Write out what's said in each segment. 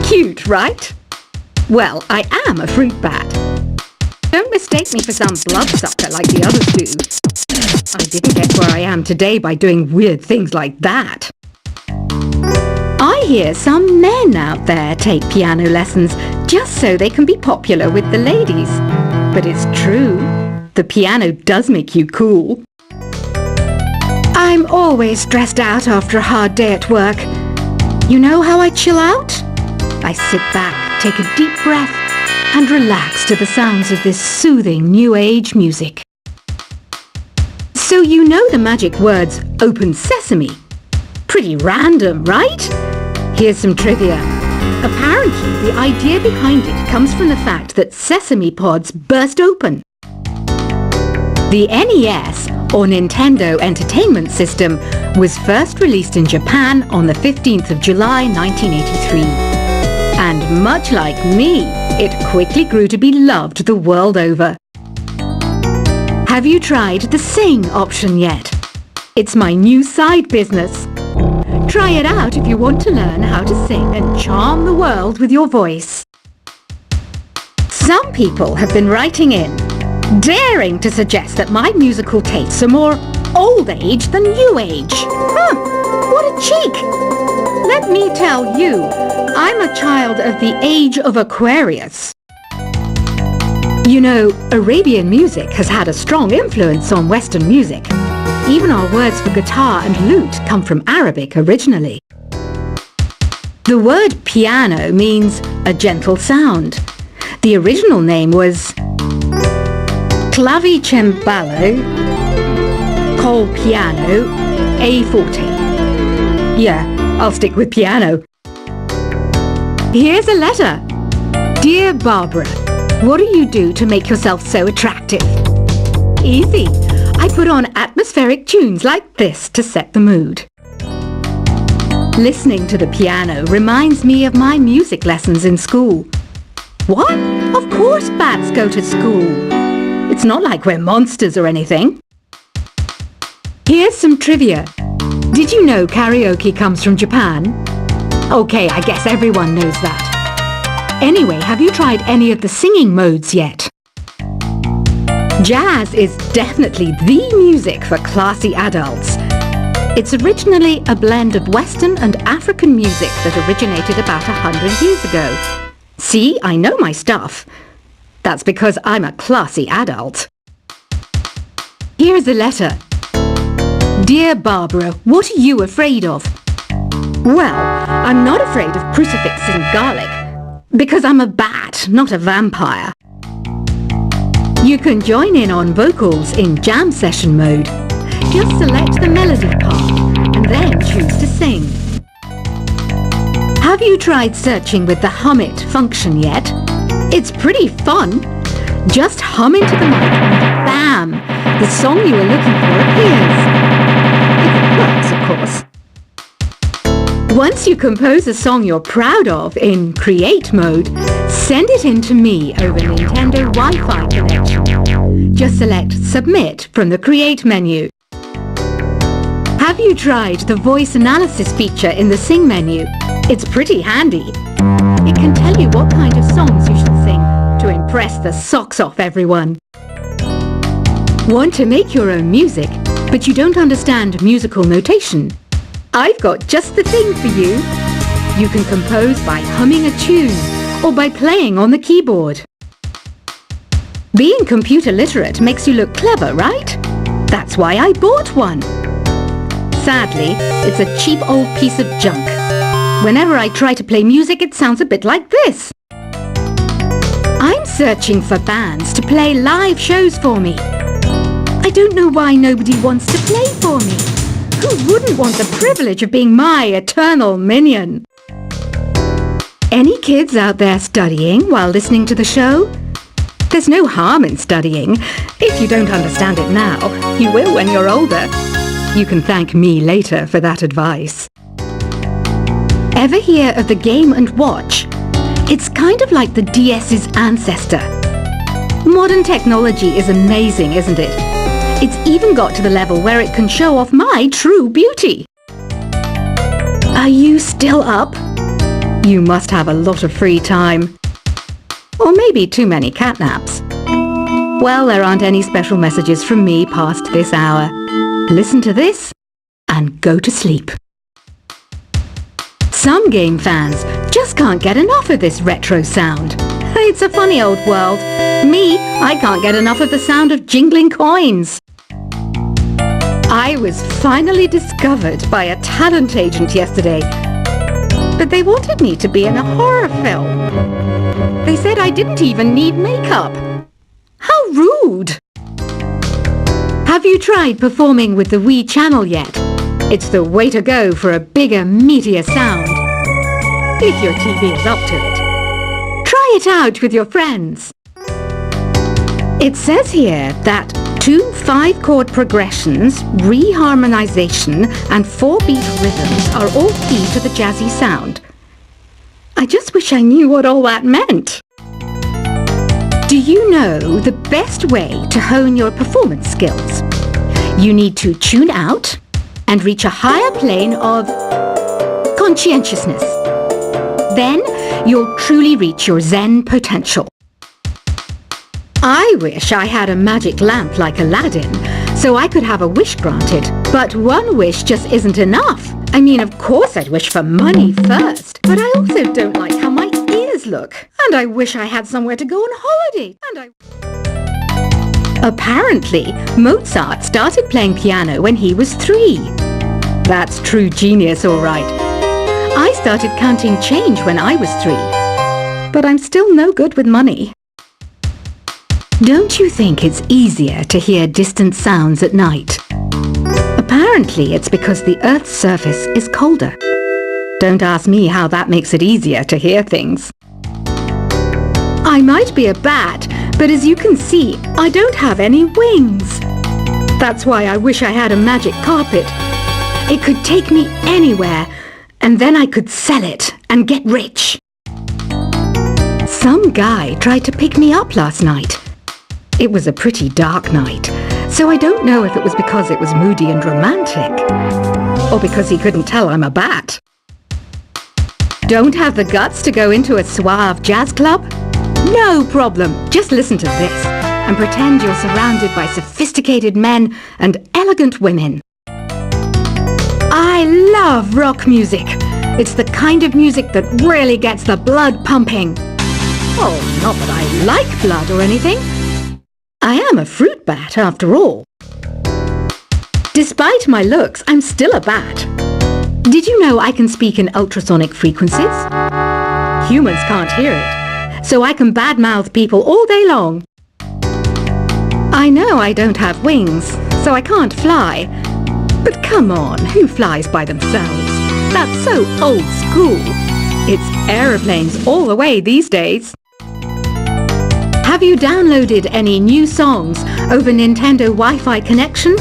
Cute, right? Well, I am a fruit bat. Don't mistake me for some bloodsucker like the others do. I didn't get where I am today by doing weird things like that. I hear some men out there take piano lessons just so they can be popular with the ladies. But it's true, the piano does make you cool. I'm always stressed out after a hard day at work. You know how I chill out? I sit back, take a deep breath, and relax to the sounds of this soothing new age music. So you know the magic words "Open Sesame." Pretty random, right? Here's some trivia. Apparently, the idea behind it comes from the fact that sesame pods burst open. The NES, or Nintendo Entertainment System, was first released in Japan on the 15th of July 1983. And much like me, it quickly grew to be loved the world over. Have you tried the Sing option yet? It's my new side business. Try it out if you want to learn how to sing and charm the world with your voice. Some people have been writing in, daring to suggest that my musical tastes are more old age than new age. What a cheek! Let me tell you, I'm a child of the age of Aquarius. You know, Arabian music has had a strong influence on Western music. Even our words for guitar and lute come from Arabic originally. The word piano means a gentle sound. The original name was clavicembalo col piano a forte. Yeah, I'll stick with piano. Here's a letter. Dear Barbara, what do you do to make yourself so attractive? Easy. I put on atmospheric tunes like this to set the mood. Listening to the piano reminds me of my music lessons in school. What? Of course bats go to school. It's not like we're monsters or anything. Here's some trivia. Did you know karaoke comes from Japan? Okay, I guess everyone knows that. Anyway, have you tried any of the singing modes yet? Jazz is definitely the music for classy adults. It's originally a blend of Western and African music that originated about 100 years ago. See, I know my stuff. That's because I'm a classy adult. Here's a letter. Dear Barbara, what are you afraid of? Well, I'm not afraid of crucifix and garlic, because I'm a bat, not a vampire. You can join in on vocals in jam session mode. Just select the melody part and then choose to sing. Have you tried searching with the Hum It function yet? It's pretty fun. Just hum into the mic and bam! The song you were looking for appears. If it works, of course. Once you compose a song you're proud of in Create mode, send it in to me over Nintendo Wi-Fi connection. Just select Submit from the Create menu. Have you tried the voice analysis feature in the Sing menu? It's pretty handy. It can tell you what kind of songs you should sing to impress the socks off everyone. Want to make your own music, but you don't understand musical notation? I've got just the thing for you. You can compose by humming a tune or by playing on the keyboard. Being computer literate makes you look clever, right? That's why I bought one. Sadly, it's a cheap old piece of junk. Whenever I try to play music, it sounds a bit like this. I'm searching for bands to play live shows for me. I don't know why nobody wants to play for me. Who wouldn't want the privilege of being my eternal minion? Any kids out there studying while listening to the show? There's no harm in studying. If you don't understand it now, you will when you're older. You can thank me later for that advice. Ever hear of the Game & Watch? It's kind of like the DS's ancestor. Modern technology is amazing, isn't it? It's even got to the level where it can show off my true beauty. Are you still up? You must have a lot of free time. Or maybe too many catnaps. Well, there aren't any special messages from me past this hour. Listen to this and go to sleep. Some game fans just can't get enough of this retro sound. It's a funny old world. Me, I can't get enough of the sound of jingling coins. I was finally discovered by a talent agent yesterday, but they wanted me to be in a horror film. They said I didn't even need makeup. How rude! Have you tried performing with the Wii channel yet? It's the way to go for a bigger, meatier sound. If your TV is up to it. Try it out with your friends. It says here that 2 5-chord progressions, reharmonization and 4-beat rhythms are all key to the jazzy sound. I just wish I knew what all that meant. Do you know the best way to hone your performance skills? You need to tune out and reach a higher plane of conscientiousness. Then you'll truly reach your Zen potential. I wish I had a magic lamp like Aladdin, so I could have a wish granted. But one wish just isn't enough. I mean, of course I'd wish for money first, but I also don't like how my ears look. And I wish I had somewhere to go on holiday. Apparently, Mozart started playing piano when he was 3. That's true genius, all right. I started counting change when I was 3. But I'm still no good with money. Don't you think it's easier to hear distant sounds at night? Apparently, it's because the Earth's surface is colder. Don't ask me how that makes it easier to hear things. I might be a bat, but as you can see, I don't have any wings. That's why I wish I had a magic carpet. It could take me anywhere, and then I could sell it and get rich. Some guy tried to pick me up last night. It was a pretty dark night, so I don't know if it was because it was moody and romantic, or because he couldn't tell I'm a bat. Don't have the guts to go into a suave jazz club? No problem, just listen to this and pretend you're surrounded by sophisticated men and elegant women. I love rock music. It's the kind of music that really gets the blood pumping. Oh, not that I like blood or anything. I am a fruit bat, after all. Despite my looks, I'm still a bat. Did you know I can speak in ultrasonic frequencies? Humans can't hear it, so I can badmouth people all day long. I know I don't have wings, so I can't fly. But come on, who flies by themselves? That's so old school. It's aeroplanes all the way these days. Have you downloaded any new songs over Nintendo Wi-Fi connection?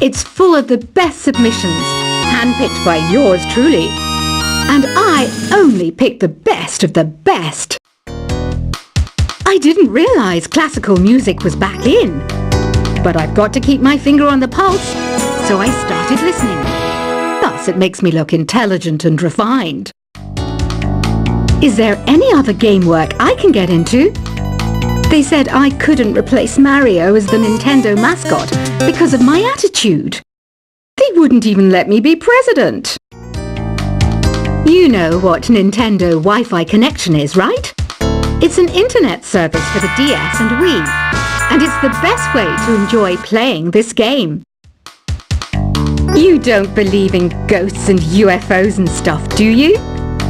It's full of the best submissions, handpicked by yours truly. And I only pick the best of the best. I didn't realize classical music was back in. But I've got to keep my finger on the pulse, so I started listening. Thus it makes me look intelligent and refined. Is there any other game work I can get into? They said I couldn't replace Mario as the Nintendo mascot because of my attitude. They wouldn't even let me be president. You know what Nintendo Wi-Fi connection is, right? It's an internet service for the DS and Wii, and it's the best way to enjoy playing this game. You don't believe in ghosts and UFOs and stuff, do you?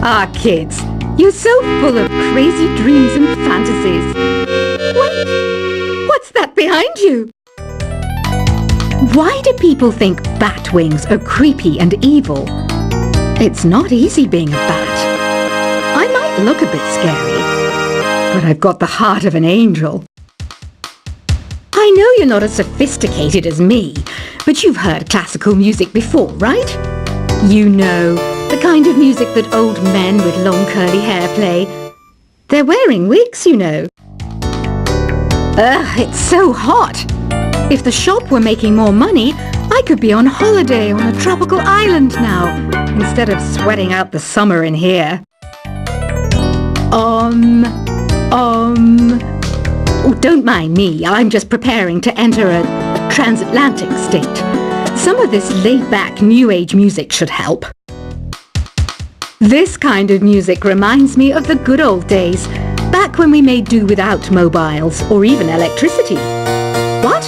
Ah, kids, you're so full of crazy dreams and fantasies. Wait, what's that behind you? Why do people think bat wings are creepy and evil? It's not easy being a bat. I might look a bit scary, but I've got the heart of an angel. I know you're not as sophisticated as me, but you've heard classical music before, right? You know, the kind of music that old men with long curly hair play. They're wearing wigs, you know. Ugh, it's so hot. If the shop were making more money, I could be on holiday on a tropical island now, instead of sweating out the summer in here. Oh, don't mind me. I'm just preparing to enter a transatlantic state. Some of this laid-back New Age music should help. This kind of music reminds me of the good old days, back when we made do without mobiles or even electricity. What?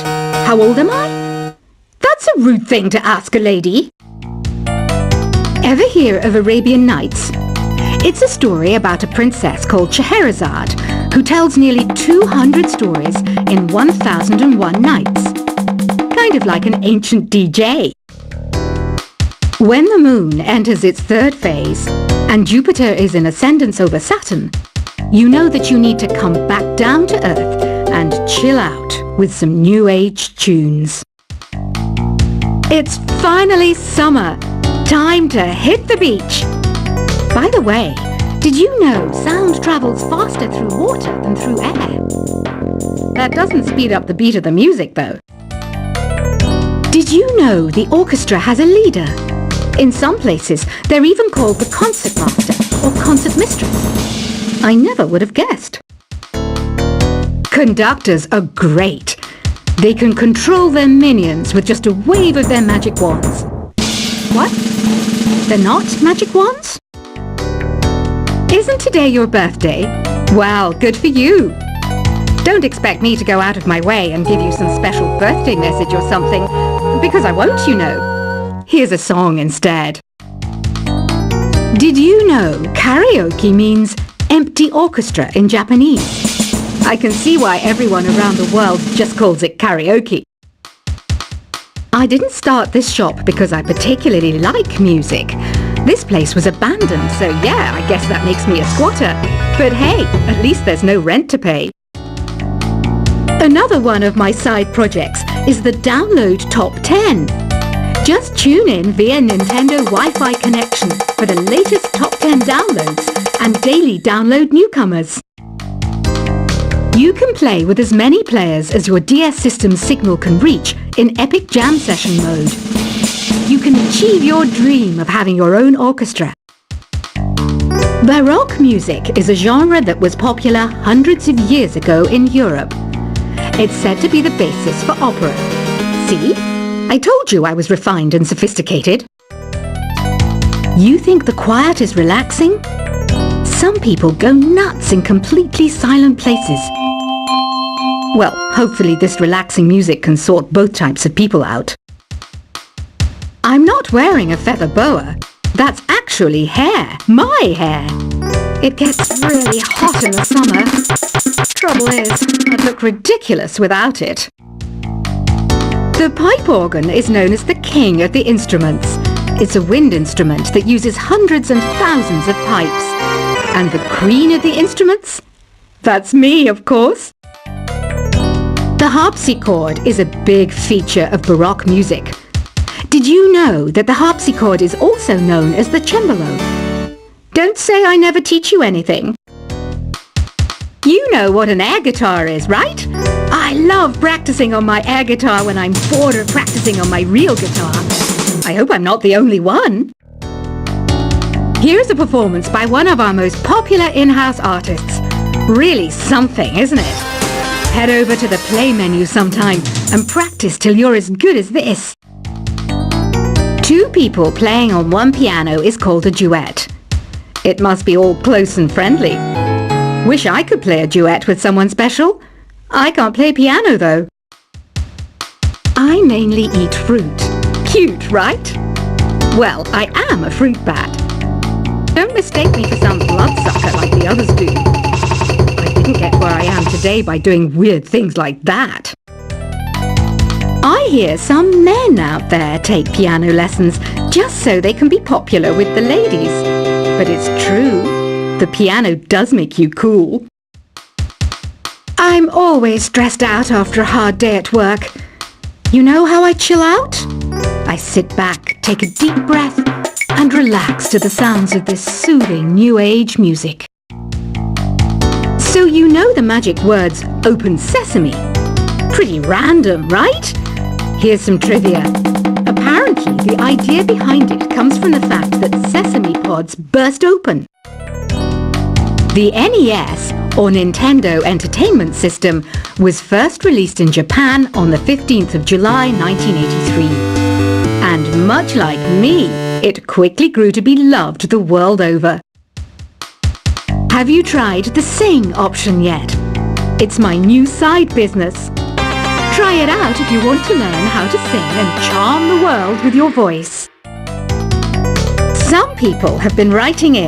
How old am I? That's a rude thing to ask a lady. Ever hear of Arabian Nights? It's a story about a princess called Scheherazade, who tells nearly 200 stories in 1001 nights. Kind of like an ancient DJ. When the moon enters its third phase, and Jupiter is in ascendance over Saturn, you know that you need to come back down to Earth and chill out with some New Age tunes. It's finally summer. Time to hit the beach. By the way, did you know sound travels faster through water than through air? That doesn't speed up the beat of the music, though. Did you know the orchestra has a leader? In some places, they're even called the concertmaster or concert mistress. I never would have guessed. Conductors are great. They can control their minions with just a wave of their magic wands. What? They're not magic wands? Isn't today your birthday? Well, good for you. Don't expect me to go out of my way and give you some special birthday message or something, because I won't, you know. Here's a song instead. Did you know karaoke means empty orchestra in Japanese? I can see why everyone around the world just calls it karaoke. I didn't start this shop because I particularly like music. This place was abandoned, so yeah, I guess that makes me a squatter. But hey, at least there's no rent to pay. Another one of my side projects is the Download Top 10. Just tune in via Nintendo Wi-Fi connection for the latest top 10 downloads and daily download newcomers. You can play with as many players as your DS system's signal can reach in Epic Jam Session mode. You can achieve your dream of having your own orchestra. Baroque music is a genre that was popular hundreds of years ago in Europe. It's said to be the basis for opera. See? I told you I was refined and sophisticated. You think the quiet is relaxing? Some people go nuts in completely silent places. Well, hopefully this relaxing music can sort both types of people out. I'm not wearing a feather boa. That's actually hair. My hair. It gets really hot in the summer. Trouble is, I'd look ridiculous without it. The pipe organ is known as the king of the instruments. It's a wind instrument that uses hundreds and thousands of pipes. And the queen of the instruments? That's me, of course. The harpsichord is a big feature of Baroque music. Did you know that the harpsichord is also known as the cembalo? Don't say I never teach you anything. You know what an air guitar is, right? I love practicing on my air guitar when I'm bored of practicing on my real guitar. I hope I'm not the only one. Here's a performance by one of our most popular in-house artists. Really something, isn't it? Head over to the play menu sometime and practice till you're as good as this. Two people playing on one piano is called a duet. It must be all close and friendly. Wish I could play a duet with someone special. I can't play piano though. I mainly eat fruit. Cute, right? Well, I am a fruit bat. Don't mistake me for some bloodsucker like the others do. I didn't get where I am today by doing weird things like that. I hear some men out there take piano lessons just so they can be popular with the ladies. But it's true, the piano does make you cool. I'm always stressed out after a hard day at work. You know how I chill out? I sit back, take a deep breath, and relax to the sounds of this soothing New Age music. So you know the magic words "Open Sesame"? Pretty random, right? Here's some trivia. Apparently, the idea behind it comes from the fact that sesame pods burst open. The NES, or Nintendo Entertainment System, was first released in Japan on the 15th of July 1983. And much like me, it quickly grew to be loved the world over. Have you tried the Sing option yet? It's my new side business. Try it out if you want to learn how to sing and charm the world with your voice. Some people have been writing in